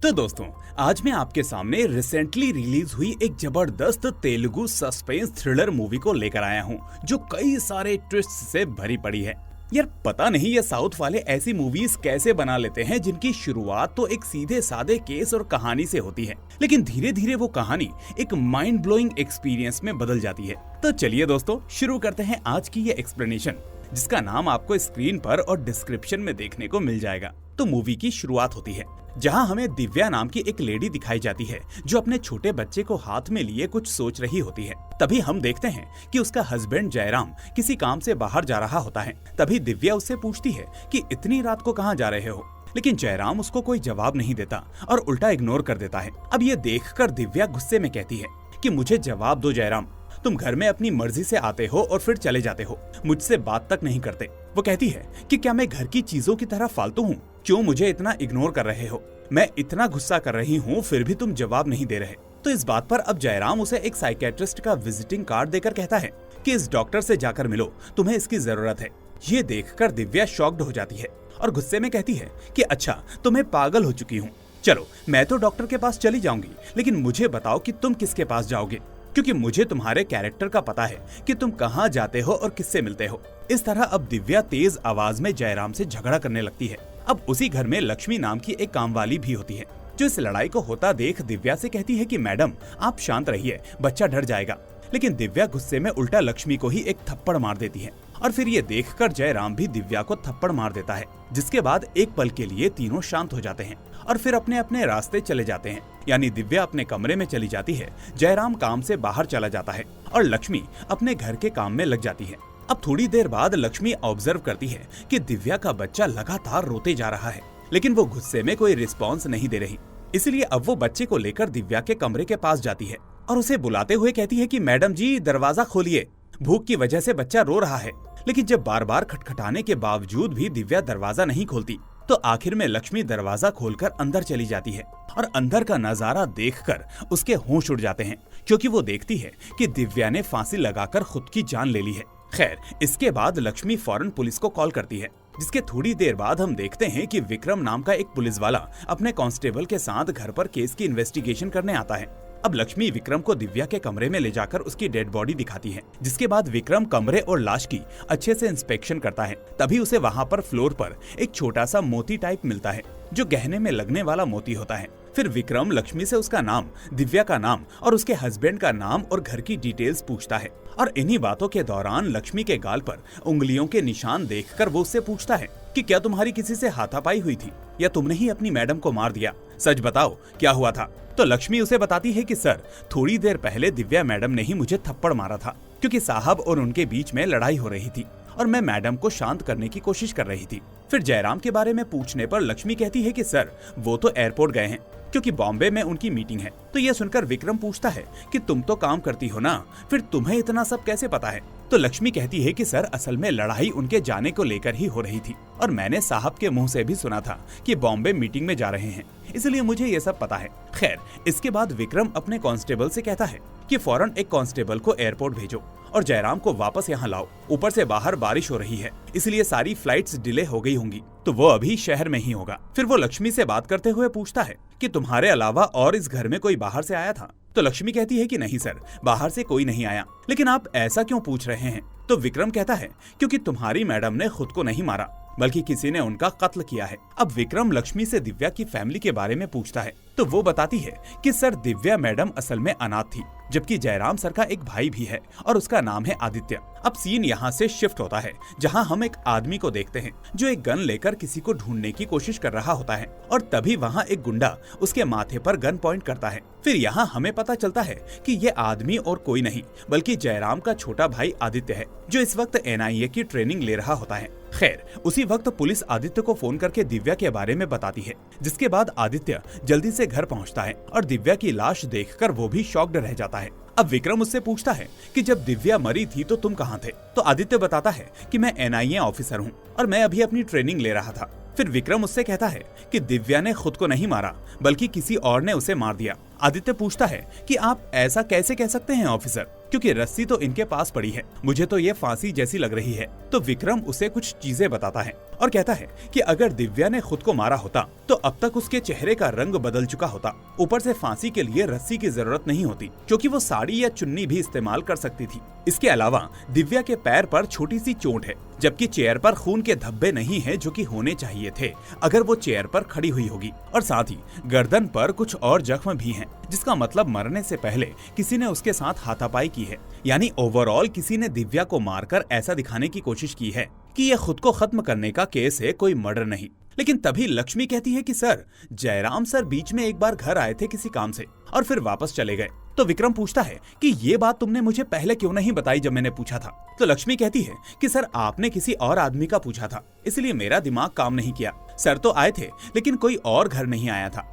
तो दोस्तों, आज मैं आपके सामने रिसेंटली रिलीज हुई एक जबरदस्त तेलुगु सस्पेंस थ्रिलर मूवी को लेकर आया हूँ, जो कई सारे ट्विस्ट से भरी पड़ी है। यार पता नहीं ये साउथ वाले ऐसी मूवीज कैसे बना लेते हैं जिनकी शुरुआत तो एक सीधे सादे केस और कहानी से होती है, लेकिन धीरे धीरे वो कहानी एक माइंड ब्लोइंग एक्सपीरियंस में बदल जाती है। तो चलिए दोस्तों, शुरू करते हैं आज की ये एक्सप्लेनेशन, जिसका नाम आपको स्क्रीन पर और डिस्क्रिप्शन में देखने को मिल जाएगा। तो मूवी की शुरुआत होती है जहां हमें दिव्या नाम की एक लेडी दिखाई जाती है जो अपने छोटे बच्चे को हाथ में लिए कुछ सोच रही होती है। तभी हम देखते हैं कि उसका हस्बैंड जयराम किसी काम से बाहर जा रहा होता है। तभी दिव्या उससे पूछती है कि इतनी रात को कहाँ जा रहे हो, लेकिन जयराम उसको कोई जवाब नहीं देता और उल्टा इग्नोर कर देता है। अब ये देखकर दिव्या गुस्से में कहती है कि मुझे जवाब दो जयराम, तुम घर में अपनी मर्जी से आते हो और फिर चले जाते हो, मुझसे बात तक नहीं करते। वो कहती है कि क्या मैं घर की चीजों की तरह फालतू हूँ, क्यों मुझे इतना इग्नोर कर रहे हो, मैं इतना गुस्सा कर रही हूँ फिर भी तुम जवाब नहीं दे रहे। तो इस बात पर अब जयराम उसे एक साइकेट्रिस्ट का विजिटिंग कार्ड देकर कहता है कि इस डॉक्टर से जाकर मिलो, तुम्हें इसकी जरूरत है। ये देखकर दिव्या शॉक्ड हो जाती है और गुस्से में कहती है कि अच्छा तो मैं पागल हो चुकी हूँ, चलो मैं तो डॉक्टर के पास चली जाऊंगी, लेकिन मुझे बताओ कि तुम किसके पास जाओगे, क्योंकि मुझे तुम्हारे कैरेक्टर का पता है कि तुम कहाँ जाते हो और किससे मिलते हो। इस तरह अब दिव्या तेज आवाज में जयराम से झगड़ा करने लगती है। अब उसी घर में लक्ष्मी नाम की एक कामवाली भी होती है, जो इस लड़ाई को होता देख दिव्या से कहती है कि मैडम आप शांत रहिए, बच्चा डर जाएगा। लेकिन दिव्या गुस्से में उल्टा लक्ष्मी को ही एक थप्पड़ मार देती है और फिर ये देखकर जयराम भी दिव्या को थप्पड़ मार देता है, जिसके बाद एक पल के लिए तीनों शांत हो जाते हैं और फिर अपने अपने रास्ते चले जाते हैं। यानी दिव्या अपने कमरे में चली जाती है, जयराम काम से बाहर चला जाता है और लक्ष्मी अपने घर के काम में लग जाती है। अब थोड़ी देर बाद लक्ष्मी ऑब्जर्व करती है कि दिव्या का बच्चा लगातार रोते जा रहा है, लेकिन वो गुस्से में कोई रिस्पॉन्स नहीं दे रही। इसलिए अब वो बच्चे को लेकर दिव्या के कमरे के पास जाती है और उसे बुलाते हुए कहती है कि मैडम जी दरवाजा खोलिए, भूख की वजह से बच्चा रो रहा है। लेकिन जब बार बार खटखटाने के बावजूद भी दिव्या दरवाजा नहीं खोलती, तो आखिर में लक्ष्मी दरवाजा खोलकर अंदर चली जाती है और अंदर का नजारा देखकर उसके होश उड़ जाते हैं, क्योंकि वो देखती है कि दिव्या ने फांसी लगाकर खुद की जान ले ली है। खैर, इसके बाद लक्ष्मी फौरन पुलिस को कॉल करती है, जिसके थोड़ी देर बाद हम देखते हैं कि विक्रम नाम का एक पुलिस वाला अपने कांस्टेबल के साथ घर पर केस की इन्वेस्टिगेशन करने आता है। अब लक्ष्मी विक्रम को दिव्या के कमरे में ले जाकर उसकी डेड बॉडी दिखाती है, जिसके बाद विक्रम कमरे और लाश की अच्छे से इंस्पेक्शन करता है। तभी उसे वहाँ पर फ्लोर पर एक छोटा सा मोती टाइप मिलता है, जो गहने में लगने वाला मोती होता है। फिर विक्रम लक्ष्मी से उसका नाम, दिव्या का नाम और उसके हस्बैंड का नाम और घर की डिटेल्स पूछता है और इन्हीं बातों के दौरान लक्ष्मी के गाल पर उंगलियों के निशान देखकर वो उससे पूछता है कि क्या तुम्हारी किसी से हाथापाई हुई थी या तुमने ही अपनी मैडम को मार दिया, सच बताओ क्या हुआ था। तो लक्ष्मी उसे बताती है कि सर थोड़ी देर पहले दिव्या मैडम ने ही मुझे थप्पड़ मारा था, क्योंकि साहब और उनके बीच में लड़ाई हो रही थी और मैं मैडम को शांत करने की कोशिश कर रही थी। फिर जयराम के बारे में पूछने पर लक्ष्मी कहती है कि सर वो तो एयरपोर्ट गए हैं, क्योंकि बॉम्बे में उनकी मीटिंग है। तो ये सुनकर विक्रम पूछता है कि तुम तो काम करती हो ना, फिर तुम्हें इतना सब कैसे पता है। तो लक्ष्मी कहती है कि सर असल में लड़ाई उनके जाने को लेकर ही हो रही थी और मैंने साहब के मुंह से भी सुना था कि बॉम्बे मीटिंग में जा रहे हैं, इसलिए मुझे ये सब पता है। खैर, इसके बाद विक्रम अपने कांस्टेबल से कहता है कि फौरन एक कांस्टेबल को एयरपोर्ट भेजो और जयराम को वापस यहाँ लाओ। ऊपर से बाहर बारिश हो रही है, इसलिए सारी फ्लाइट्स डिले हो गई होंगी, तो वो अभी शहर में ही होगा। फिर वो लक्ष्मी से बात करते हुए पूछता है कि तुम्हारे अलावा और इस घर में कोई बाहर से आया था। तो लक्ष्मी कहती है कि नहीं सर, बाहर से कोई नहीं आया, लेकिन आप ऐसा क्यों पूछ रहे हैं। तो विक्रम कहता है क्योंकि तुम्हारी मैडम ने खुद को नहीं मारा, बल्कि किसी ने उनका कत्ल किया है। अब विक्रम लक्ष्मी से दिव्या की फैमिली के बारे में पूछता है, तो वो बताती है कि सर दिव्या मैडम असल में अनाथ थी, जबकि जयराम सर का एक भाई भी है और उसका नाम है आदित्य। अब सीन यहाँ से शिफ्ट होता है, जहाँ हम एक आदमी को देखते हैं जो एक गन लेकर किसी को ढूंढने की कोशिश कर रहा होता है और तभी वहाँ एक गुंडा उसके माथे पर गन पॉइंट करता है। फिर यहाँ हमें पता चलता है कि ये आदमी और कोई नहीं बल्कि जयराम का छोटा भाई आदित्य है, जो इस वक्त NIA की ट्रेनिंग ले रहा होता है। खैर, उसी वक्त पुलिस आदित्य को फोन करके दिव्या के बारे में बताती है, जिसके बाद आदित्य जल्दी से घर पहुंचता है और दिव्या की लाश देखकर वो भी शॉक्ड रह जाता है। अब विक्रम उससे पूछता है कि जब दिव्या मरी थी तो तुम कहाँ थे। तो आदित्य बताता है कि मैं NIA ऑफिसर हूँ और मैं अभी अपनी ट्रेनिंग ले रहा था। फिर विक्रम उससे कहता है कि दिव्या ने खुद को नहीं मारा, बल्कि किसी और ने उसे मार दिया। आदित्य पूछता है कि आप ऐसा कैसे कह सकते हैं ऑफिसर। क्योंकि रस्सी तो इनके पास पड़ी है, मुझे तो ये फांसी जैसी लग रही है। तो विक्रम उसे कुछ चीजें बताता है और कहता है कि अगर दिव्या ने खुद को मारा होता तो अब तक उसके चेहरे का रंग बदल चुका होता। ऊपर से फांसी के लिए रस्सी की जरूरत नहीं होती, क्योंकि वो साड़ी या चुन्नी भी इस्तेमाल कर सकती थी। इसके अलावा दिव्या के पैर पर छोटी सी चोट है, जबकि चेयर पर खून के धब्बे नहीं है जो कि होने चाहिए थे अगर वो चेयर पर खड़ी हुई होगी। और साथ ही गर्दन पर कुछ और जख्म भी हैं, जिसका मतलब मरने से पहले किसी ने उसके साथ हाथापाई की है। यानी ओवरऑल किसी ने दिव्या को मारकर ऐसा दिखाने की कोशिश की है कि यह खुद को खत्म करने का केस है, कोई मर्डर नहीं। लेकिन तभी लक्ष्मी कहती है कि सर, जयराम सर बीच में एक बार घर आए थे किसी काम से और फिर वापस चले गए। तो विक्रम पूछता है कि ये बात तुमने मुझे पहले क्यों नहीं बताई जब मैंने पूछा था। तो लक्ष्मी कहती है कि सर, आपने किसी और आदमी का पूछा था, इसलिए मेरा दिमाग काम नहीं किया। सर तो आए थे लेकिन कोई और घर नहीं आया था।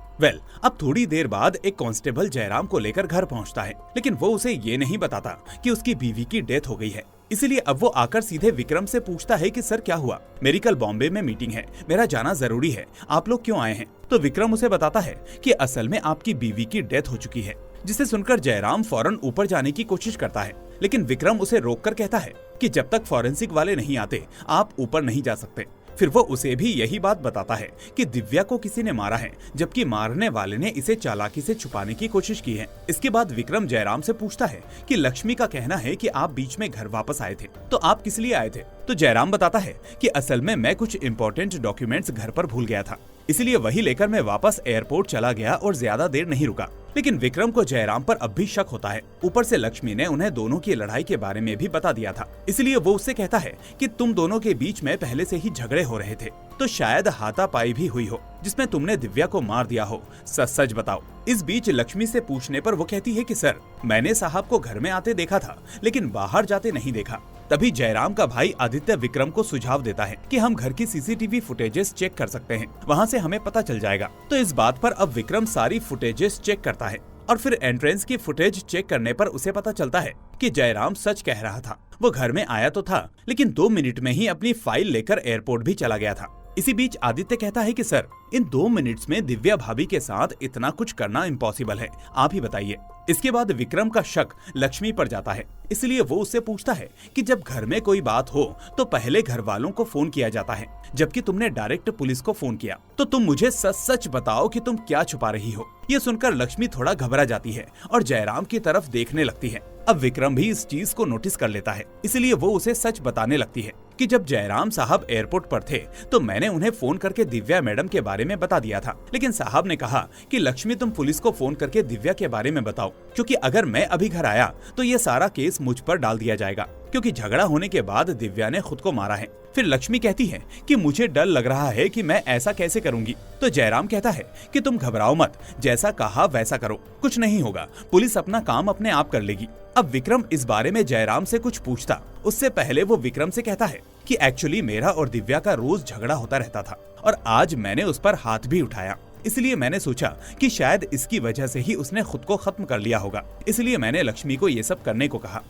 अब थोड़ी देर बाद एक कांस्टेबल जयराम को लेकर घर पहुंचता है, लेकिन वो उसे ये नहीं बताता कि उसकी बीवी की डेथ हो गई है। इसलिए अब वो आकर सीधे विक्रम से पूछता है कि सर क्या हुआ, मेरी कल बॉम्बे में मीटिंग है, मेरा जाना जरूरी है, आप लोग क्यों आए हैं। तो विक्रम उसे बताता है कि असल में आपकी बीवी की डेथ हो चुकी है, जिसे सुनकर जयराम फौरन ऊपर जाने की कोशिश करता है, लेकिन विक्रम उसे रोककर कहता है कि जब तक फॉरेंसिक वाले नहीं आते आप ऊपर नहीं जा सकते। फिर वो उसे भी यही बात बताता है कि दिव्या को किसी ने मारा है, जबकि मारने वाले ने इसे चालाकी से छुपाने की कोशिश की है। इसके बाद विक्रम जयराम से पूछता है कि लक्ष्मी का कहना है कि आप बीच में घर वापस आए थे, तो आप किस लिए आए थे। तो जयराम बताता है कि असल में मैं कुछ इम्पोर्टेंट डॉक्यूमेंट्स घर पर भूल गया था, इसलिए वही लेकर मैं वापस एयरपोर्ट चला गया और ज्यादा देर नहीं रुका। लेकिन विक्रम को जयराम पर अब भी शक होता है। ऊपर से लक्ष्मी ने उन्हें दोनों की लड़ाई के बारे में भी बता दिया था, इसलिए वो उससे कहता है कि तुम दोनों के बीच में पहले से ही झगड़े हो रहे थे, तो शायद हाथापाई भी हुई हो जिसमें तुमने दिव्या को मार दिया हो। सच सच बताओ। इस बीच लक्ष्मी से पूछने पर वो कहती है कि सर, मैंने साहब को घर में आते देखा था लेकिन बाहर जाते नहीं देखा। तभी जयराम का भाई आदित्य विक्रम को सुझाव देता है कि हम घर की सीसीटीवी फुटेजेस चेक कर सकते हैं, वहाँ से हमें पता चल जाएगा। तो इस बात पर अब विक्रम सारी फुटेजेस चेक करता है और फिर एंट्रेंस की फुटेज चेक करने पर उसे पता चलता है कि जयराम सच कह रहा था। वो घर में आया तो था, लेकिन 2 मिनट में ही अपनी फाइल लेकर एयरपोर्ट भी चला गया था। इसी बीच आदित्य कहता है कि सर, इन 2 मिनट्स में दिव्या भाभी के साथ इतना कुछ करना इम्पॉसिबल है, आप ही बताइए। इसके बाद विक्रम का शक लक्ष्मी पर जाता है, इसलिए वो उससे पूछता है कि जब घर में कोई बात हो तो पहले घर वालों को फोन किया जाता है, जबकि तुमने डायरेक्ट पुलिस को फोन किया, तो तुम मुझे सच सच बताओ कि तुम क्या छुपा रही हो। ये सुनकर लक्ष्मी थोड़ा घबरा जाती है और जयराम की तरफ देखने लगती है। अब विक्रम भी इस चीज को नोटिस कर लेता है, इसलिए वो उसे सच बताने लगती है कि जब जयराम साहब एयरपोर्ट पर थे तो मैंने उन्हें फोन करके दिव्या मैडम के बारे में बता दिया था, लेकिन साहब ने कहा कि लक्ष्मी तुम पुलिस को फोन करके दिव्या के बारे में बताओ, क्योंकि अगर मैं अभी घर आया तो ये सारा केस मुझ पर डाल दिया जाएगा, क्योंकि झगड़ा होने के बाद दिव्या ने खुद को मारा है। फिर लक्ष्मी कहती है कि मुझे डर लग रहा है कि मैं ऐसा कैसे करूंगी। तो जयराम कहता है कि तुम घबराओ मत, जैसा कहा वैसा करो, कुछ नहीं होगा, पुलिस अपना काम अपने आप कर लेगी। अब विक्रम इस बारे में जयराम से कुछ पूछता उससे पहले वो विक्रम से कहता है कि एक्चुअली मेरा और दिव्या का रोज झगड़ा होता रहता था और आज मैंने उस पर हाथ भी उठाया, इसलिए मैंने सोचा कि शायद इसकी वजह से ही उसने खुद को खत्म कर लिया होगा, इसलिए मैंने लक्ष्मी को ये सब करने को कहा।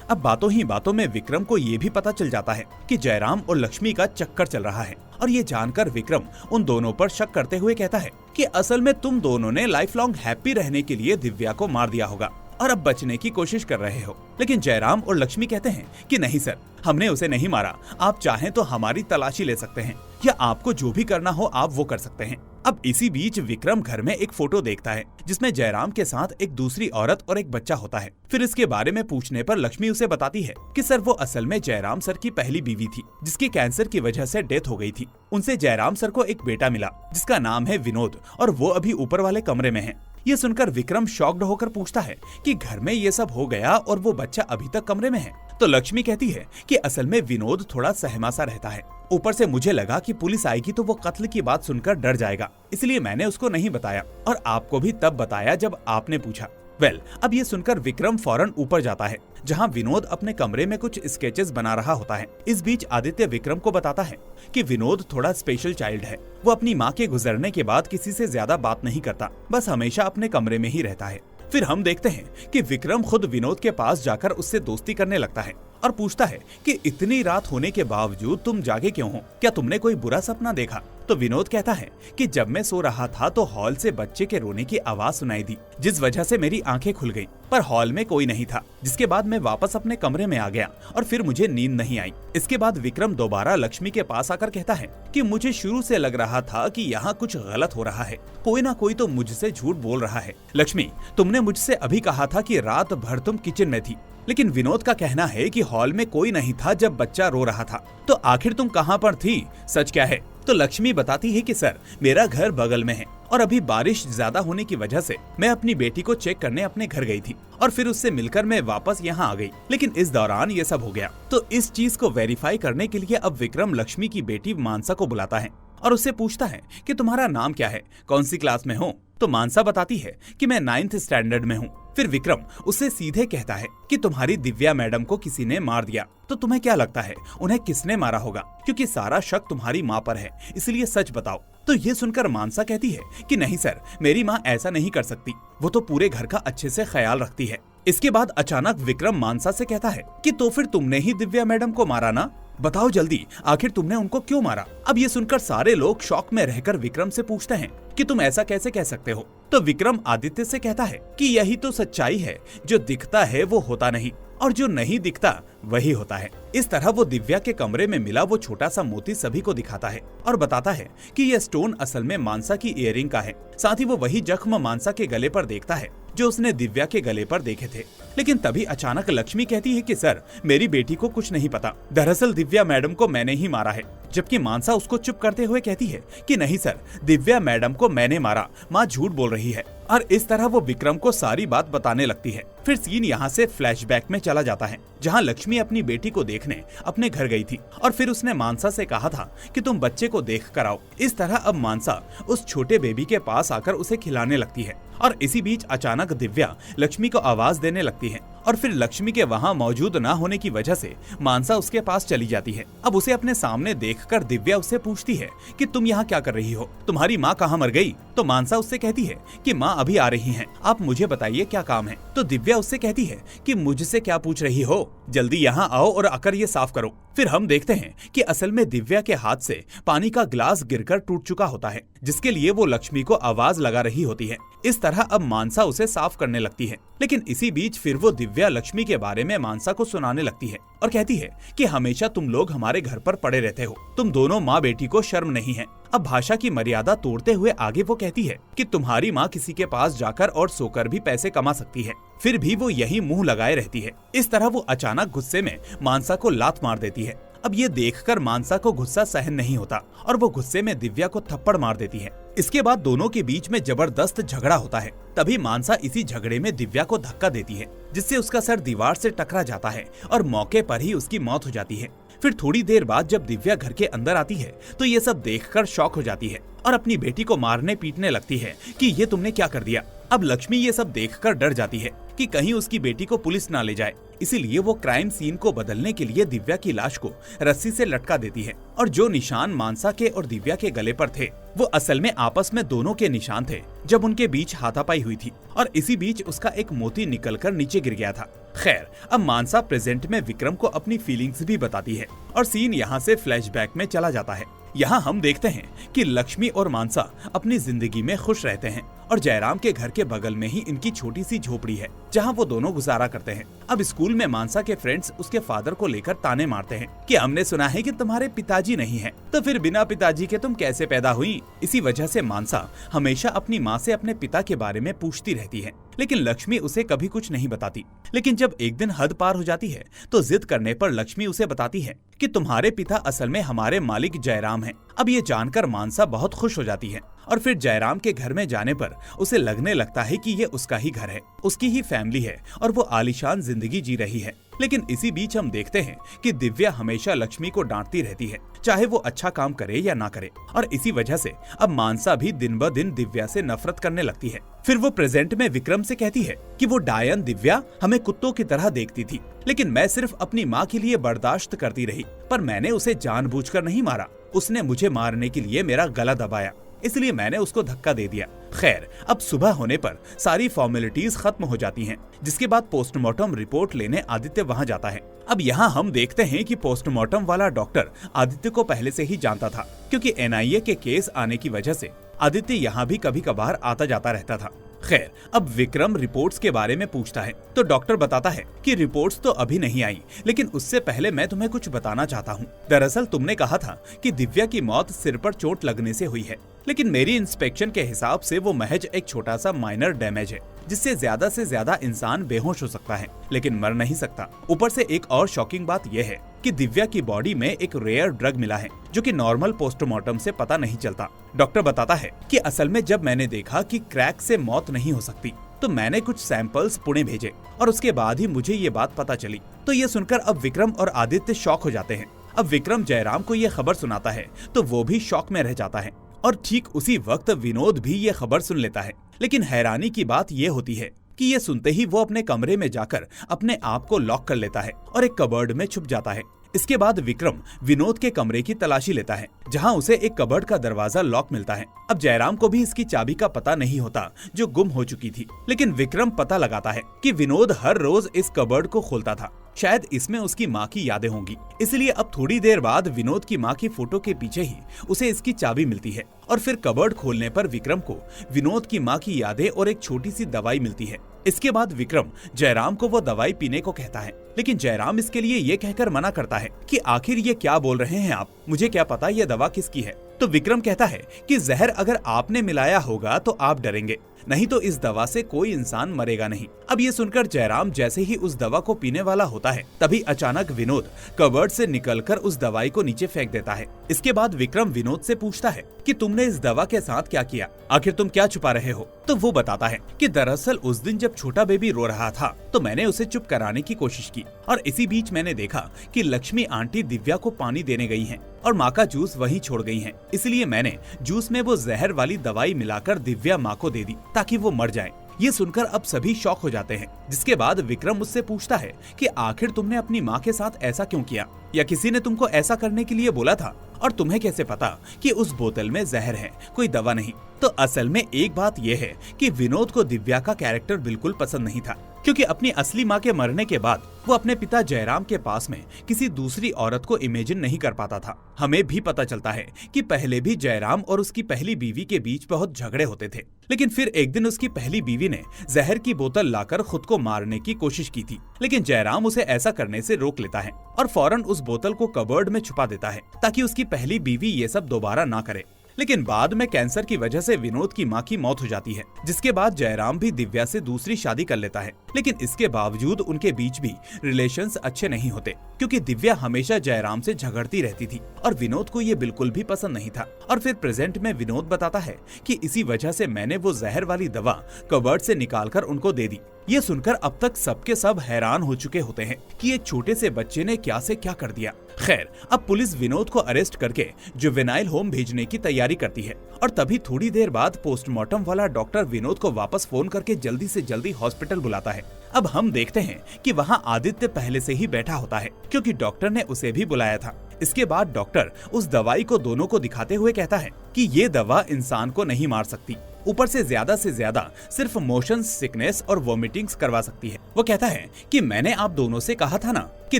अब बातों ही बातों में विक्रम को ये भी पता चल जाता है कि जयराम और लक्ष्मी का चक्कर चल रहा है, और ये जानकर विक्रम उन दोनों पर शक करते हुए कहता है कि असल में तुम दोनों ने लाइफ लॉन्ग हैप्पी रहने के लिए दिव्या को मार दिया होगा और अब बचने की कोशिश कर रहे हो। लेकिन जयराम और लक्ष्मी कहते हैं कि नहीं सर, हमने उसे नहीं मारा, आप चाहें तो हमारी तलाशी ले सकते हैं या आपको जो भी करना हो आप वो कर सकते हैं। अब इसी बीच विक्रम घर में एक फोटो देखता है जिसमें जयराम के साथ एक दूसरी औरत और एक बच्चा होता है। फिर इसके बारे में पूछने पर लक्ष्मी उसे बताती है कि सर वो असल में जयराम सर की पहली बीवी थी जिसकी कैंसर की वजह से डेथ हो गई थी। उनसे जयराम सर को एक बेटा मिला जिसका नाम है विनोद और वो अभी ऊपर वाले कमरे में है। ये सुनकर विक्रम शॉक्ड होकर पूछता है कि घर में ये सब हो गया और वो बच्चा अभी तक कमरे में है। तो लक्ष्मी कहती है कि असल में विनोद थोड़ा सहमा सा रहता है, ऊपर से मुझे लगा कि पुलिस आएगी तो वो कत्ल की बात सुनकर डर जाएगा, इसलिए मैंने उसको नहीं बताया और आपको भी तब बताया जब आपने पूछा। अब ये सुनकर विक्रम फौरन ऊपर जाता है जहाँ विनोद अपने कमरे में कुछ स्केचेस बना रहा होता है। इस बीच आदित्य विक्रम को बताता है कि विनोद थोड़ा स्पेशल चाइल्ड है, वो अपनी माँ के गुजरने के बाद किसी से ज्यादा बात नहीं करता, बस हमेशा अपने कमरे में ही रहता है। फिर हम देखते हैं कि विक्रम खुद विनोद के पास जाकर उससे दोस्ती करने लगता है और पूछता है कि इतनी रात होने के बावजूद तुम जागे क्यों हो, क्या तुमने कोई बुरा सपना देखा? तो विनोद कहता है कि जब मैं सो रहा था तो हॉल से बच्चे के रोने की आवाज सुनाई दी, जिस वजह से मेरी आंखें खुल गईं, पर हॉल में कोई नहीं था। जिसके बाद मैं वापस अपने कमरे में आ गया और फिर मुझे नींद नहीं आई। इसके बाद विक्रम दोबारा लक्ष्मी के पास आकर कहता है कि मुझे शुरू से लग रहा था कि यहाँ कुछ गलत हो रहा है, कोई ना कोई तो मुझसे झूठ बोल रहा है। लक्ष्मी, तुमने मुझसे अभी कहा था कि रात भर तुम किचन में थी, लेकिन विनोद का कहना है कि हॉल में कोई नहीं था जब बच्चा रो रहा था, तो आखिर तुम कहाँ पर थी, सच क्या है? तो लक्ष्मी बताती है कि सर, मेरा घर बगल में है और अभी बारिश ज्यादा होने की वजह से मैं अपनी बेटी को चेक करने अपने घर गई थी और फिर उससे मिलकर मैं वापस यहाँ आ गई, लेकिन इस दौरान ये सब हो गया। तो इस चीज को वेरीफाई करने के लिए अब विक्रम लक्ष्मी की बेटी मानसा को बुलाता है और उससे पूछता है कि तुम्हारा नाम क्या है, कौन सी क्लास में हो? तो मानसा बताती है कि मैं 9th स्टैंडर्ड में हूँ। फिर विक्रम उससे सीधे कहता है कि तुम्हारी दिव्या मैडम को किसी ने मार दिया, तो तुम्हें क्या लगता है उन्हें किसने मारा होगा? क्योंकि सारा शक तुम्हारी माँ पर है, इसलिए सच बताओ। तो ये सुनकर मानसा कहती है कि नहीं सर, मेरी माँ ऐसा नहीं कर सकती, वो तो पूरे घर का अच्छे से ख्याल रखती है। इसके बाद अचानक विक्रम मानसा से कहता है कि तो फिर तुमने ही दिव्या मैडम को मारा ना, बताओ जल्दी, आखिर तुमने उनको क्यों मारा? अब ये सुनकर सारे लोग शॉक में रहकर विक्रम से पूछते हैं कि तुम ऐसा कैसे कह सकते हो? तो विक्रम आदित्य से कहता है कि यही तो सच्चाई है, जो दिखता है वो होता नहीं और जो नहीं दिखता वही होता है। इस तरह वो दिव्या के कमरे में मिला वो छोटा सा मोती सभी को दिखाता है और बताता है कि यह स्टोन असल में मानसा की इयररिंग का है। साथ ही वो वही जख्म मानसा के गले पर देखता है जो उसने दिव्या के गले पर देखे थे। लेकिन तभी अचानक लक्ष्मी कहती है कि सर, मेरी बेटी को कुछ नहीं पता, दरअसल दिव्या मैडम को मैंने ही मारा है। जबकि मानसा उसको चुप करते हुए कहती है कि नहीं सर, दिव्या मैडम को मैंने मारा, माँ झूठ बोल रही है। और इस तरह वो विक्रम को सारी बात बताने लगती है। फिर सीन यहाँ से फ्लैशबैक में चला जाता है, जहाँ लक्ष्मी अपनी बेटी को देखने अपने घर गई थी और फिर उसने मानसा से कहा था कि तुम बच्चे को देख कर आओ। इस तरह अब मानसा उस छोटे बेबी के पास आकर उसे खिलाने लगती है और इसी बीच अचानक दिव्या लक्ष्मी को आवाज देने लगती है और फिर लक्ष्मी के वहाँ मौजूद न होने की वजह से मानसा उसके पास चली जाती है। अब उसे अपने सामने देखकर दिव्या उससे पूछती है कि तुम यहाँ क्या कर रही हो, तुम्हारी माँ कहाँ मर गई? तो मानसा उससे कहती है कि माँ अभी आ रही हैं, आप मुझे बताइए क्या काम है? तो दिव्या उससे कहती है कि मुझसे क्या पूछ रही हो, जल्दी यहाँ आओ और आकर ये साफ करो। फिर हम देखते हैं कि असल में दिव्या के हाथ से पानी का ग्लास गिरकर टूट चुका होता है, जिसके लिए वो लक्ष्मी को आवाज लगा रही होती है। इस तरह अब मानसा उसे साफ करने लगती है, लेकिन इसी बीच फिर वो दिव्या लक्ष्मी के बारे में मानसा को सुनाने लगती है और कहती है कि हमेशा तुम लोग हमारे घर पर पड़े रहते हो, तुम दोनों माँ बेटी को शर्म नहीं है। अब भाषा की मर्यादा तोड़ते हुए आगे वो कहती है कि तुम्हारी माँ किसी के पास जाकर और सोकर भी पैसे कमा सकती है, फिर भी वो यही मुंह लगाए रहती है। इस तरह वो अचानक गुस्से में मानसा को लात मार देती है। अब ये देखकर मानसा को गुस्सा सहन नहीं होता और वो गुस्से में दिव्या को थप्पड़ मार देती है। इसके बाद दोनों के बीच में जबरदस्त झगड़ा होता है। तभी मानसा इसी झगड़े में दिव्या को धक्का देती है, जिससे उसका सर दीवार से टकरा जाता है और मौके पर ही उसकी मौत हो जाती है। फिर थोड़ी देर बाद जब दिव्या घर के अंदर आती है तो ये सब देखकर शॉक हो जाती है और अपनी बेटी को मारने पीटने लगती है कि ये तुमने क्या कर दिया। अब लक्ष्मी ये सब देखकर डर जाती है कि कहीं उसकी बेटी को पुलिस ना ले जाए, इसीलिए वो क्राइम सीन को बदलने के लिए दिव्या की लाश को रस्सी से लटका देती है और जो निशान मानसा के और दिव्या के गले पर थे वो असल में आपस में दोनों के निशान थे जब उनके बीच हाथापाई हुई थी और इसी बीच उसका एक मोती निकलकर नीचे गिर गया था। खैर, अब मानसा प्रेजेंट में विक्रम को अपनी फीलिंग्स भी बताती है और सीन यहाँ से फ्लैशबैक में चला जाता है। यहाँ हम देखते हैं कि लक्ष्मी और मानसा अपनी जिंदगी में खुश रहते हैं और जयराम के घर के बगल में ही इनकी छोटी सी झोपड़ी है जहाँ वो दोनों गुजारा करते हैं। अब स्कूल में मानसा के फ्रेंड्स उसके फादर को लेकर ताने मारते हैं कि हमने सुना है कि तुम्हारे पिताजी नहीं हैं, तो फिर बिना पिताजी के तुम कैसे पैदा हुई। इसी वजह से मानसा हमेशा अपनी माँ से अपने पिता के बारे में पूछती रहती है, लेकिन लक्ष्मी उसे कभी कुछ नहीं बताती। लेकिन जब एक दिन हद पार हो जाती है तो जिद करने पर लक्ष्मी उसे बताती है कि तुम्हारे पिता असल में हमारे मालिक जयराम हैं। अब ये जानकर मानसा बहुत खुश हो जाती है और फिर जयराम के घर में जाने पर उसे लगने लगता है कि ये उसका ही घर है, उसकी ही फैमिली है और वो आलीशान जिंदगी जी रही है। लेकिन इसी बीच हम देखते हैं कि दिव्या हमेशा लक्ष्मी को डांटती रहती है, चाहे वो अच्छा काम करे या ना करे, और इसी वजह से अब मानसा भी दिन ब दिन दिव्या से नफरत करने लगती है। फिर वो प्रेजेंट में विक्रम से कहती है कि वो डायन दिव्या हमें कुत्तों की तरह देखती थी, लेकिन मैं सिर्फ अपनी माँ के लिए बर्दाश्त करती रही, पर मैंने उसे जानबूझकर नहीं मारा, उसने मुझे मारने के लिए मेरा गला दबाया। इसलिए मैंने उसको धक्का दे दिया। खैर, अब सुबह होने पर सारी फॉर्मेलिटीज खत्म हो जाती हैं, जिसके बाद पोस्टमार्टम रिपोर्ट लेने आदित्य वहां जाता है। अब यहाँ हम देखते हैं कि पोस्टमार्टम वाला डॉक्टर आदित्य को पहले से ही जानता था, क्योंकि एनआईए के केस आने की वजह से आदित्य यहाँ भी कभी कभार आता जाता रहता था। खैर, अब विक्रम रिपोर्ट्स के बारे में पूछता है तो डॉक्टर बताता है कि रिपोर्ट्स तो अभी नहीं आई, लेकिन उससे पहले मैं तुम्हें कुछ बताना चाहता हूँ। दरअसल तुमने कहा था कि दिव्या की मौत सिर पर चोट लगने से हुई है, लेकिन मेरी इंस्पेक्शन के हिसाब से वो महज एक छोटा सा माइनर डैमेज है, जिससे ज्यादा इंसान बेहोश हो सकता है लेकिन मर नहीं सकता। ऊपर से एक और शॉकिंग बात यह है कि दिव्या की बॉडी में एक रेयर ड्रग मिला है, जो कि नॉर्मल पोस्टमार्टम से पता नहीं चलता। डॉक्टर बताता है कि असल में जब मैंने देखा कि क्रैक से मौत नहीं हो सकती, तो मैंने कुछ सैंपल्स पुणे भेजे और उसके बाद ही मुझे ये बात पता चली। तो ये सुनकर अब विक्रम और आदित्य शॉक हो जाते हैं। अब विक्रम जयराम को ये खबर सुनाता है तो वो भी शॉक में रह जाता है, और ठीक उसी वक्त विनोद भी ये खबर सुन लेता है। लेकिन हैरानी की बात ये होती है कि ये सुनते ही वो अपने कमरे में जाकर अपने आप को लॉक कर लेता है और एक कबर्ड में छुप जाता है। इसके बाद विक्रम विनोद के कमरे की तलाशी लेता है, जहां उसे एक कबर्ड का दरवाजा लॉक मिलता है। अब जयराम को भी इसकी चाबी का पता नहीं होता, जो गुम हो चुकी थी, लेकिन विक्रम पता लगाता है कि विनोद हर रोज इस कबर्ड को खोलता था। शायद इसमें उसकी माँ की यादें होंगी, इसलिए अब थोड़ी देर बाद विनोद की माँ की फोटो के पीछे ही उसे इसकी चाबी मिलती है, और फिर कबर्ड खोलने पर विक्रम को विनोद की माँ की यादें और एक छोटी सी दवाई मिलती है। इसके बाद विक्रम जयराम को वो दवाई पीने को कहता है, लेकिन जयराम इसके लिए ये कहकर मना करता है कि आखिर ये क्या बोल रहे हैं आप, मुझे क्या पता ये दवा किसकी है। तो विक्रम कहता है कि जहर अगर आपने मिलाया होगा तो आप डरेंगे, नहीं तो इस दवा से कोई इंसान मरेगा नहीं। अब ये सुनकर जयराम जैसे ही उस दवा को पीने वाला होता है, तभी अचानक विनोद कबर्ड से निकलकर उस दवाई को नीचे फेंक देता है। इसके बाद विक्रम विनोद से पूछता है कि तुमने इस दवा के साथ क्या किया, आखिर तुम क्या छुपा रहे हो। तो वो बताता है कि दरअसल उस दिन जब छोटा बेबी रो रहा था तो मैंने उसे चुप कराने की कोशिश की, और इसी बीच मैंने देखा कि लक्ष्मी आंटी दिव्या को पानी देने गई हैं और माँ का जूस वहीं छोड़ गई हैं, इसलिए मैंने जूस में वो जहर वाली दवाई मिलाकर दिव्या माँ को दे दी ताकि वो मर जाए। ये सुनकर अब सभी शॉक हो जाते हैं, जिसके बाद विक्रम मुझसे पूछता है कि आखिर तुमने अपनी माँ के साथ ऐसा क्यों किया, या किसी ने तुमको ऐसा करने के लिए बोला था, और तुम्हें कैसे पता कि उस बोतल में जहर है, कोई दवा नहीं। तो असल में एक बात यह है कि विनोद को दिव्या का कैरेक्टर बिल्कुल पसंद नहीं था, क्योंकि अपनी असली माँ के मरने के बाद वो अपने पिता जयराम के पास में किसी दूसरी औरत को इमेजिन नहीं कर पाता था। हमें भी पता चलता है कि पहले भी जयराम और उसकी पहली बीवी के बीच बहुत झगड़े होते थे, लेकिन फिर एक दिन उसकी पहली बीवी ने जहर की बोतल लाकर खुद को मारने की कोशिश की थी, लेकिन जयराम उसे ऐसा करने से रोक लेता है और फौरन उस बोतल को कबर्ड में छुपा देता है ताकि उसकी पहली बीवी ये सब दोबारा ना करे। लेकिन बाद में कैंसर की वजह से विनोद की माँ की मौत हो जाती है, जिसके बाद जयराम भी दिव्या से दूसरी शादी कर लेता है। लेकिन इसके बावजूद उनके बीच भी रिलेशंस अच्छे नहीं होते, क्योंकि दिव्या हमेशा जयराम से झगड़ती रहती थी और विनोद को ये बिल्कुल भी पसंद नहीं था। और फिर प्रेजेंट में विनोद बताता है कि इसी वजह से मैंने वो जहर वाली दवा कबर्ड से निकालकर उनको दे दी। ये सुनकर अब तक सबके सब हैरान हो चुके होते हैं कि ये छोटे से बच्चे ने क्या से क्या कर दिया। खैर, अब पुलिस विनोद को अरेस्ट करके जुवेनाइल होम भेजने की तैयारी करती है, और तभी थोड़ी देर बाद पोस्टमार्टम वाला डॉक्टर विनोद को वापस फोन करके जल्दी से जल्दी हॉस्पिटल बुलाता है। अब हम देखते हैं कि वहाँ आदित्य पहले से ही बैठा होता है, क्योंकि डॉक्टर ने उसे भी बुलाया था। इसके बाद डॉक्टर उस दवाई को दोनों को दिखाते हुए कहता है कि ये दवा इंसान को नहीं मार सकती, ऊपर से ज्यादा सिर्फ मोशन सिकनेस और वोमिटिंग्स करवा सकती है। वो कहता है कि मैंने आप दोनों से कहा था ना कि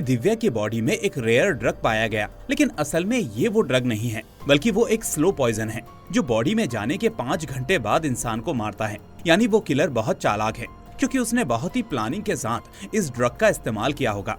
दिव्या की बॉडी में एक रेयर ड्रग पाया गया, लेकिन असल में ये वो ड्रग नहीं है, बल्कि वो एक स्लो पॉइजन है जो बॉडी में जाने के 5 घंटे बाद इंसान को मारता है। यानी वो किलर बहुत चालाक है, क्योंकि उसने बहुत ही प्लानिंग के साथ इस ड्रग का इस्तेमाल किया होगा।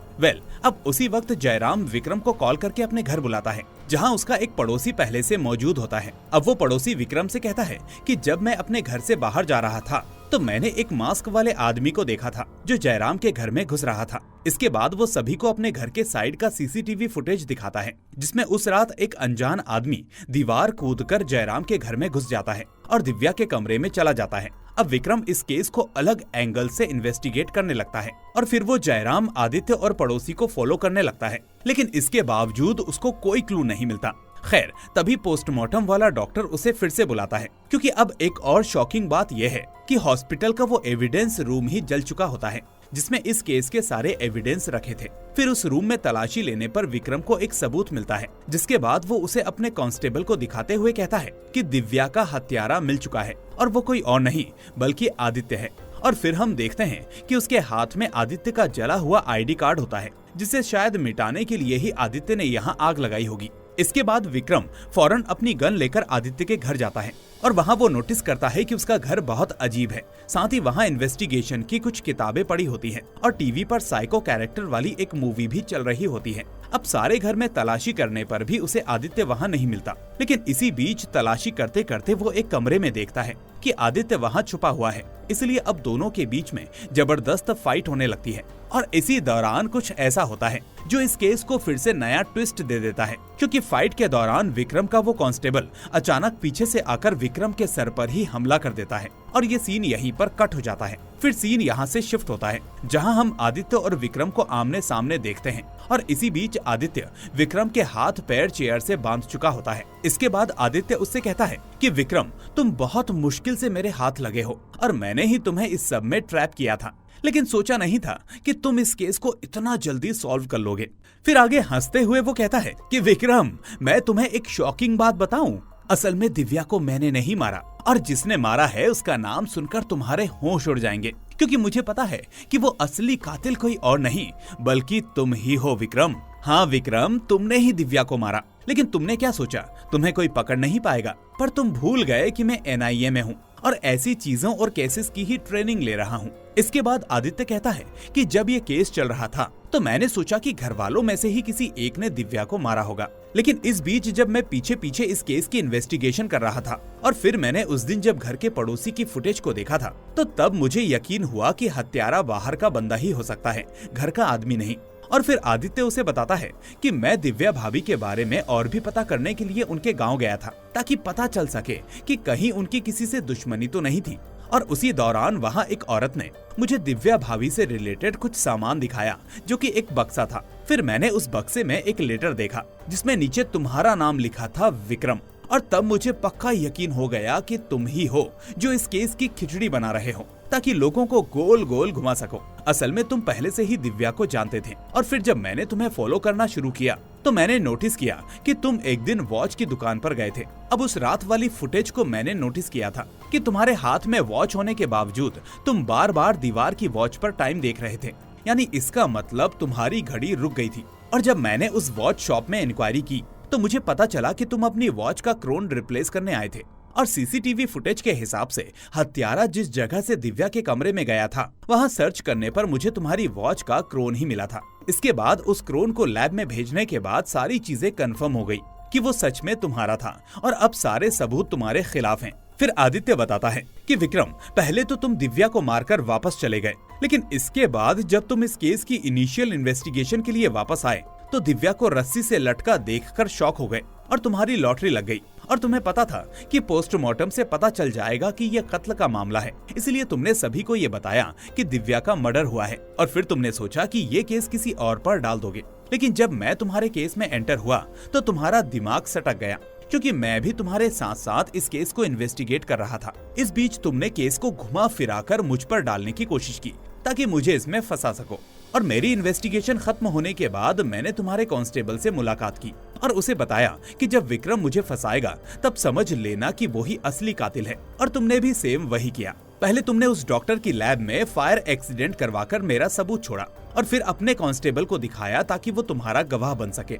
अब उसी वक्त जयराम विक्रम को कॉल करके अपने घर बुलाता है, जहां उसका एक पड़ोसी पहले से मौजूद होता है। अब वो पड़ोसी विक्रम से कहता है कि जब मैं अपने घर से बाहर जा रहा था तो मैंने एक मास्क वाले आदमी को देखा था जो जयराम के घर में घुस रहा था। इसके बाद वो सभी को अपने घर के साइड का सीसीटीवी फुटेज दिखाता है, जिसमें उस रात एक अनजान आदमी दीवार कूदकर जयराम के घर में घुस जाता है और दिव्या के कमरे में चला जाता है। अब विक्रम इस केस को अलग एंगल से इन्वेस्टिगेट करने लगता है, और फिर वो जयराम, आदित्य और पड़ोसी को फॉलो करने लगता है, लेकिन इसके बावजूद उसको कोई क्लू नहीं मिलता। खैर, तभी पोस्टमार्टम वाला डॉक्टर उसे फिर से बुलाता है, क्योंकि अब एक और शॉकिंग बात यह है कि हॉस्पिटल का वो एविडेंस रूम ही जल चुका होता है, जिसमें इस केस के सारे एविडेंस रखे थे। फिर उस रूम में तलाशी लेने पर विक्रम को एक सबूत मिलता है, जिसके बाद वो उसे अपने कांस्टेबल को दिखाते हुए कहता है कि दिव्या का हत्यारा मिल चुका है और वो कोई और नहीं बल्कि आदित्य है। और फिर हम देखते हैं कि उसके हाथ में आदित्य का जला हुआ आईडी कार्ड होता है, जिसे शायद मिटाने के लिए ही आदित्य ने यहाँ आग लगाई होगी। इसके बाद विक्रम फौरन अपनी गन लेकर आदित्य के घर जाता है और वहाँ वो नोटिस करता है कि उसका घर बहुत अजीब है। साथ ही वहाँ इन्वेस्टिगेशन की कुछ किताबें पड़ी होती हैं और टीवी पर साइको कैरेक्टर वाली एक मूवी भी चल रही होती है। अब सारे घर में तलाशी करने पर भी उसे आदित्य वहाँ नहीं मिलता, लेकिन इसी बीच तलाशी करते करते वो एक कमरे में देखता है कि आदित्य वहाँ छुपा हुआ है। इसलिए अब दोनों के बीच में जबरदस्त फाइट होने लगती है और इसी दौरान कुछ ऐसा होता है जो इस केस को फिर से नया ट्विस्ट दे देता है, क्योंकि फाइट के दौरान विक्रम का वो कांस्टेबल अचानक पीछे से आकर विक्रम के सर पर ही हमला कर देता है और ये सीन यहीं पर कट हो जाता है। फिर सीन यहाँ से शिफ्ट होता है जहाँ हम आदित्य और विक्रम को आमने सामने देखते हैं और इसी बीच आदित्य विक्रम के हाथ पैर चेयर से बांध चुका होता है। इसके बाद आदित्य उससे कहता है कि विक्रम, तुम बहुत मुश्किल से मेरे हाथ लगे हो और मैंने ही तुम्हें इस सब में ट्रैप किया था, लेकिन सोचा नहीं था कि तुम इस केस को इतना जल्दी सॉल्व कर लोगे। फिर आगे हंसते हुए वो कहता है कि विक्रम, मैं तुम्हें एक शॉकिंग बात बताऊं, असल में दिव्या को मैंने नहीं मारा और जिसने मारा है उसका नाम सुनकर तुम्हारे होश उड़ जाएंगे, क्योंकि मुझे पता है कि वो असली कातिल कोई और नहीं बल्कि तुम ही हो विक्रम। हाँ विक्रम, तुमने ही दिव्या को मारा, लेकिन तुमने क्या सोचा तुम्हें कोई पकड़ नहीं पाएगा, पर तुम भूल गए कि मैं NIA में हूँ और ऐसी चीजों और केसेस की ही ट्रेनिंग ले रहा हूँ। इसके बाद आदित्य कहता है कि जब ये केस चल रहा था तो मैंने सोचा कि घर वालों में से ही किसी एक ने दिव्या को मारा होगा, लेकिन इस बीच जब मैं पीछे पीछे इस केस की इन्वेस्टिगेशन कर रहा था और फिर मैंने उस दिन जब घर के पड़ोसी की फुटेज को देखा था तो तब मुझे यकीन हुआ कि हत्यारा बाहर का बंदा ही हो सकता है, घर का आदमी नहीं। और फिर आदित्य उसे बताता है कि मैं दिव्या भाभी के बारे में और भी पता करने के लिए उनके गांव गया था ताकि पता चल सके कि कहीं उनकी किसी से दुश्मनी तो नहीं थी। और उसी दौरान वहाँ एक औरत ने मुझे दिव्या भाभी से रिलेटेड कुछ सामान दिखाया जो कि एक बक्सा था। फिर मैंने उस बक्से में एक लेटर देखा जिसमें नीचे तुम्हारा नाम लिखा था विक्रम, और तब मुझे पक्का यकीन हो गया कि तुम ही हो जो इस केस की खिचड़ी बना रहे हो ताकि लोगों को गोल गोल घुमा सको। असल में तुम पहले से ही दिव्या को जानते थे और फिर जब मैंने तुम्हें फॉलो करना शुरू किया तो मैंने नोटिस किया कि तुम एक दिन वॉच की दुकान पर गए थे। अब उस रात वाली फुटेज को मैंने नोटिस किया था कि तुम्हारे हाथ में वॉच होने के बावजूद तुम बार बार दीवार की वॉच पर टाइम देख रहे थे, यानी इसका मतलब तुम्हारी घड़ी रुक गई थी। और जब मैंने उस वॉच शॉप में इंक्वायरी की तो मुझे पता चला कि तुम अपनी वॉच का क्रोन रिप्लेस करने आए थे और CCTV फुटेज के हिसाब से हत्यारा जिस जगह से दिव्या के कमरे में गया था वहाँ सर्च करने पर मुझे तुम्हारी वॉच का क्रोन ही मिला था। इसके बाद उस क्रोन को लैब में भेजने के बाद सारी चीजें कंफर्म हो गई कि वो सच में तुम्हारा था और अब सारे सबूत तुम्हारे खिलाफ हैं। फिर आदित्य बताता है कि विक्रम, पहले तो तुम दिव्या को मारकर वापस चले गए, लेकिन इसके बाद जब तुम इस केस की इनिशियल इन्वेस्टिगेशन के लिए वापस आए तो दिव्या को रस्सी से लटका देखकर शॉक हो गए और तुम्हारी लॉटरी लग गई। और तुम्हें पता था कि पोस्टमार्टम से पता चल जाएगा कि यह कत्ल का मामला है, इसलिए तुमने सभी को ये बताया कि दिव्या का मर्डर हुआ है और फिर तुमने सोचा कि ये केस किसी और पर डाल दोगे। लेकिन जब मैं तुम्हारे केस में एंटर हुआ तो तुम्हारा दिमाग सटक गया, क्योंकि मैं भी तुम्हारे साथ साथ इस केस को इन्वेस्टिगेट कर रहा था। इस बीच तुमने केस को घुमा फिराकर मुझ पर डालने की कोशिश की ताकि मुझे इसमें फंसा सको। और मेरी इन्वेस्टिगेशन खत्म होने के बाद मैंने तुम्हारे कांस्टेबल से मुलाकात की और उसे बताया कि जब विक्रम मुझे फंसाएगा तब समझ लेना कि वो ही असली कातिल है, और तुमने भी सेम वही किया। पहले तुमने उस डॉक्टर की लैब में फायर एक्सीडेंट करवाकर मेरा सबूत छोड़ा और फिर अपने कांस्टेबल को दिखाया ताकि वो तुम्हारा गवाह बन सके।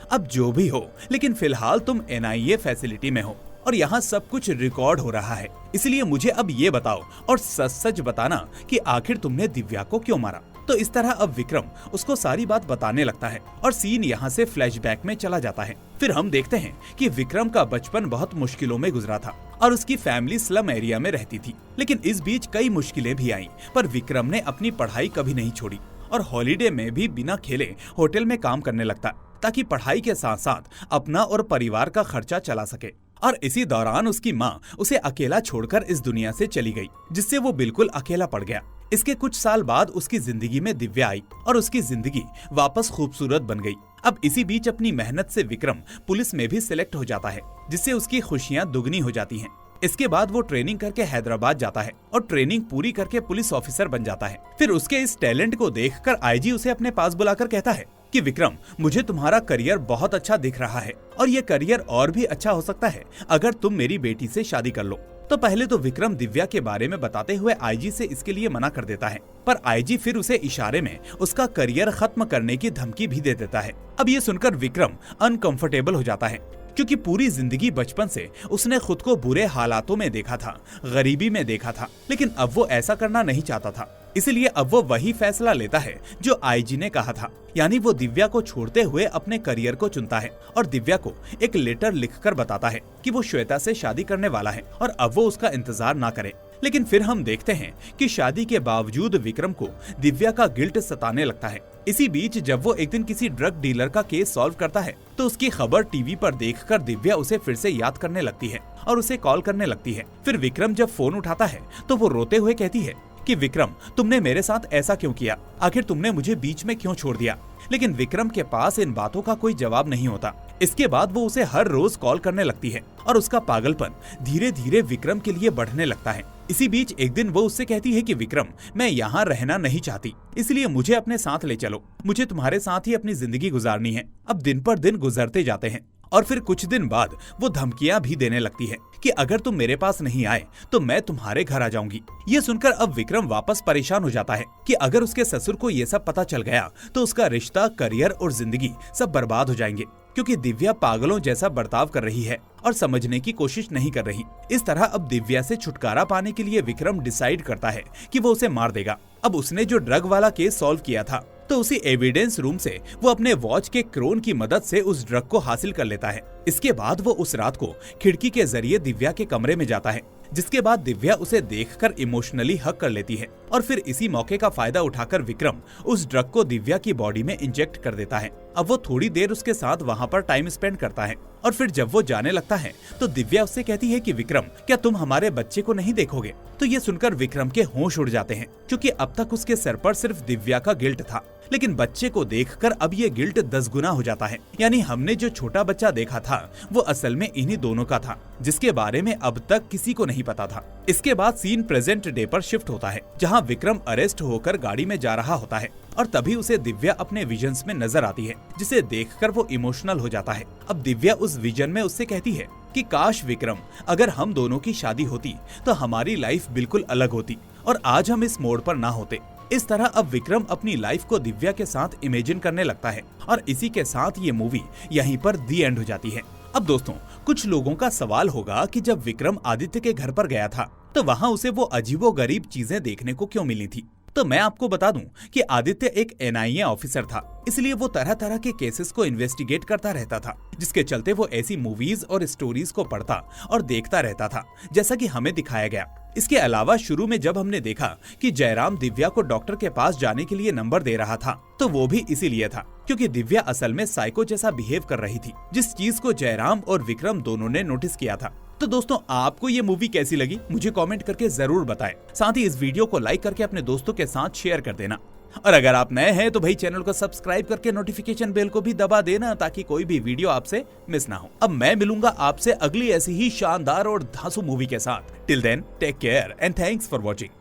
अब जो भी हो, लेकिन फिलहाल तुम NIA फैसिलिटी में हो और यहाँ सब कुछ रिकॉर्ड हो रहा है, इसलिए मुझे अब ये बताओ और सच सच बताना कि आखिर तुमने दिव्या को क्यों मारा। तो इस तरह अब विक्रम उसको सारी बात बताने लगता है और सीन यहाँ से फ्लैशबैक में चला जाता है। फिर हम देखते हैं कि विक्रम का बचपन बहुत मुश्किलों में गुजरा था और उसकी फैमिली स्लम एरिया में रहती थी, लेकिन इस बीच कई मुश्किलें भी आईं, पर विक्रम ने अपनी पढ़ाई कभी नहीं छोड़ी और हॉलीडे में भी बिना खेले होटल में काम करने लगता ताकि पढ़ाई के साथ साथ अपना और परिवार का खर्चा चला सके। और इसी दौरान उसकी माँ उसे अकेला छोड़कर इस दुनिया से चली गई, जिससे वो बिल्कुल अकेला पड़ गया। इसके कुछ साल बाद उसकी जिंदगी में दिव्या आई और उसकी जिंदगी वापस खूबसूरत बन गई। अब इसी बीच अपनी मेहनत से विक्रम पुलिस में भी सिलेक्ट हो जाता है, जिससे उसकी खुशियां दुगनी हो जाती हैं। इसके बाद वो ट्रेनिंग करके हैदराबाद जाता है और ट्रेनिंग पूरी करके पुलिस ऑफिसर बन जाता है। फिर उसके इस टैलेंट को देखकर आईजी उसे अपने पास बुलाकर कहता है कि विक्रम, मुझे तुम्हारा करियर बहुत अच्छा दिख रहा है और ये करियर और भी अच्छा हो सकता है अगर तुम मेरी बेटी से शादी कर लो। तो पहले तो विक्रम दिव्या के बारे में बताते हुए आईजी से इसके लिए मना कर देता है, पर आईजी फिर उसे इशारे में उसका करियर खत्म करने की धमकी भी दे देता है। अब ये सुनकर विक्रम अनकंफर्टेबल हो जाता है, क्योंकि पूरी जिंदगी बचपन से उसने खुद को बुरे हालातों में देखा था, गरीबी में देखा था, लेकिन अब वो ऐसा करना नहीं चाहता था। इसलिए अब वो वही फैसला लेता है जो आईजी ने कहा था, यानी वो दिव्या को छोड़ते हुए अपने करियर को चुनता है और दिव्या को एक लेटर लिखकर बताता है कि वो श्वेता से शादी करने वाला है और अब वो उसका इंतजार ना करे। लेकिन फिर हम देखते हैं कि शादी के बावजूद विक्रम को दिव्या का गिल्ट सताने लगता है। इसी बीच जब वो एक दिन किसी ड्रग डीलर का केस सॉल्व करता है तो उसकी खबर टीवी पर देखकर दिव्या उसे फिर से याद करने लगती है और उसे कॉल करने लगती है। फिर विक्रम जब फोन उठाता है तो वो रोते हुए कहती है कि विक्रम, तुमने मेरे साथ ऐसा क्यों किया? आखिर तुमने मुझे बीच में क्यों छोड़ दिया? लेकिन विक्रम के पास इन बातों का कोई जवाब नहीं होता। इसके बाद वो उसे हर रोज कॉल करने लगती है और उसका पागलपन धीरे धीरे विक्रम के लिए बढ़ने लगता है। इसी बीच एक दिन वो उससे कहती है कि विक्रम, मैं यहाँ रहना नहीं चाहती, इसलिए मुझे अपने साथ ले चलो। मुझे तुम्हारे साथ ही अपनी जिंदगी गुजारनी है। अब दिन पर दिन गुजरते जाते हैं और फिर कुछ दिन बाद वो धमकियां भी देने लगती है कि अगर तुम मेरे पास नहीं आए तो मैं तुम्हारे घर आ जाऊंगी। ये सुनकर अब विक्रम वापस परेशान हो जाता है कि अगर उसके ससुर को ये सब पता चल गया तो उसका रिश्ता, करियर और जिंदगी सब बर्बाद हो जाएंगे, क्योंकि दिव्या पागलों जैसा बर्ताव कर रही है और समझने की कोशिश नहीं कर रही। इस तरह अब दिव्या से छुटकारा पाने के लिए विक्रम डिसाइड करता है कि वो उसे मार देगा। अब उसने जो ड्रग वाला केस सॉल्व किया था तो उसी एविडेंस रूम से वो अपने वॉच के क्रोन की मदद से उस ड्रग को हासिल कर लेता है। इसके बाद वो उस रात को खिड़की के जरिए दिव्या के कमरे में जाता है, जिसके बाद दिव्या उसे देखकर इमोशनली हग कर लेती है और फिर इसी मौके का फायदा उठाकर विक्रम उस ड्रग को दिव्या की बॉडी में इंजेक्ट कर देता है। अब वो थोड़ी देर उसके साथ वहाँ पर टाइम स्पेंड करता है और फिर जब वो जाने लगता है तो दिव्या उससे कहती है कि विक्रम, क्या तुम हमारे बच्चे को नहीं देखोगे? तो ये सुनकर विक्रम के होश उड़ जाते हैं, क्योंकि अब तक उसके सर पर सिर्फ दिव्या का गिल्ट था, लेकिन बच्चे को देखकर अब ये गिल्ट 10 गुना हो जाता है। यानी हमने जो छोटा बच्चा देखा था वो असल में इन्हीं दोनों का था, जिसके बारे में अब तक किसी को नहीं पता था। इसके बाद सीन प्रेजेंट डे पर शिफ्ट होता है, जहां विक्रम अरेस्ट होकर गाड़ी में जा रहा होता है और तभी उसे दिव्या अपने विजन्स में नजर आती है, जिसे देखकर वो इमोशनल हो जाता है। अब दिव्या उस विजन में उससे कहती है कि काश विक्रम, अगर हम दोनों की शादी होती तो हमारी लाइफ बिल्कुल अलग होती और आज हम इस मोड़ पर ना होते। इस तरह अब विक्रम अपनी लाइफ को दिव्या के साथ इमेजिन करने लगता है और इसी के साथ ये मूवी यहीं पर दी एंड हो जाती है। अब दोस्तों, कुछ लोगों का सवाल होगा कि जब विक्रम आदित्य के घर पर गया था तो वहाँ उसे वो अजीबोगरीब चीजें देखने को क्यों मिली थी। तो मैं आपको बता दूं कि आदित्य एक NIA ऑफिसर था, इसलिए वो तरह तरह के केसेस को इन्वेस्टिगेट करता रहता था, जिसके चलते वो ऐसी मूवीज और स्टोरीज को पढ़ता और देखता रहता था, जैसा कि हमें दिखाया गया। इसके अलावा शुरू में जब हमने देखा कि जयराम दिव्या को डॉक्टर के पास जाने के लिए नंबर दे रहा था, तो वो भी इसीलिए था क्योंकि दिव्या असल में साइको जैसा बिहेव कर रही थी, जिस चीज को जयराम और विक्रम दोनों ने नोटिस किया था। तो दोस्तों, आपको ये मूवी कैसी लगी मुझे कमेंट करके जरूर बताएं। साथ ही इस वीडियो को लाइक करके अपने दोस्तों के साथ शेयर कर देना और अगर आप नए हैं तो भाई चैनल को सब्सक्राइब करके नोटिफिकेशन बेल को भी दबा देना, ताकि कोई भी वीडियो आपसे मिस ना हो। अब मैं मिलूंगा आपसे अगली ऐसी ही शानदार और धांसू मूवी के साथ। Till then, take care and thanks for watching.